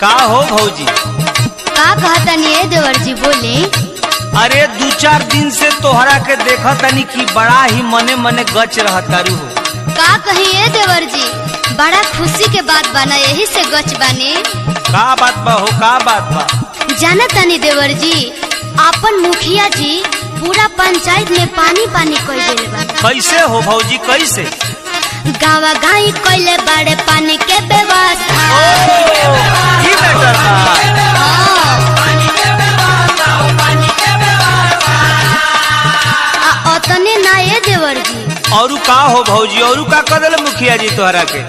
का हो भौजी? का कहता नहीं है देवर जी बोले? अरे 2-4 दिन से तोहरा के देखा तनी कि बड़ा ही मने मने गच रहतारू हो। का कही है देवर जी, बड़ा खुशी के बात बना, यही से गच बाने। का बात बा हो, का बात बा? जाना तानी देवर जी, आपन मुखिया जी पूरा पंचायत में पानी पानी कर देले बा। कैसे हो भौजी, कैसे? गावा गाई कोइले बड़े पानी के व्यवस्था। ई मैटर बा। अतने ना ये देवर जी। औरू का हो भौजी, औरू का कदल मुखिया जी तोहरा के?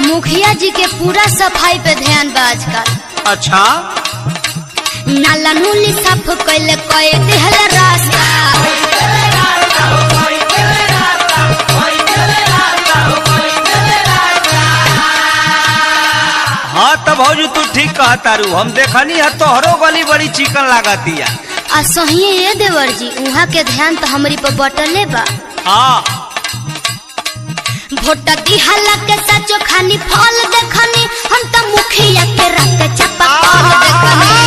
मुखिया जी के पूरा सफाई पे ध्यान बा आजकल। अच्छा, नाला नूली साफ कोइले कोई दिहल रास्ता। हाँ तब भौजी तू ठीक कहतारू, हम देखनी है तोहरो गली बड़ी चिकन लागतिया। आ सही ये देवर जी, उहाँ के ध्यान तो हमारी पर बटले बा। हाँ भोट दिहला के सचो खानी फल देखनी, हम तो मुखिया के रात चपा फल देखनी।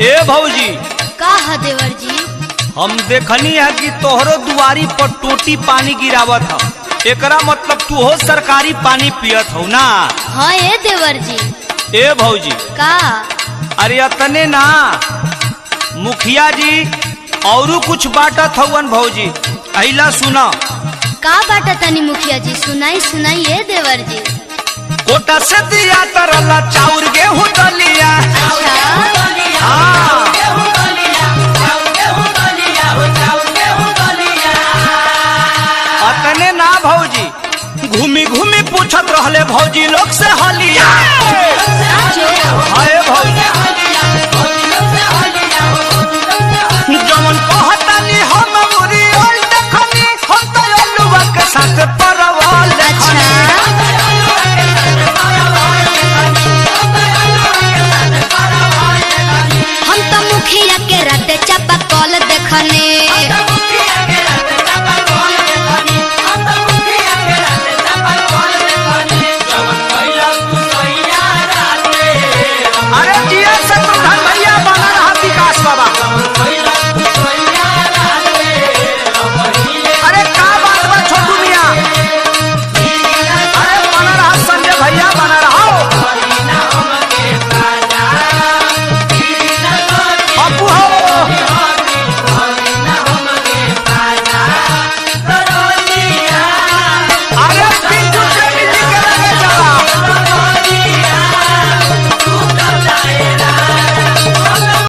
ए भौजी, का है देवर जी? हम देखनी है कि तोहरो दुआरी पर टोटी पानी गिरावत हो, एकरा मतलब तू हो सरकारी पानी पियत हो ना? हाँ ये देवर जी। ए भौजी, का? अरे अतने ना, मुखिया जी औरू कुछ बाटत हवन भौजी, अहिला सुना। का बाटा तनी मुखिया जी, सुनाई सुनाई ये देवर जी। कोटा से दिया तरला चाउर गेहूं दलिया। अच्छा,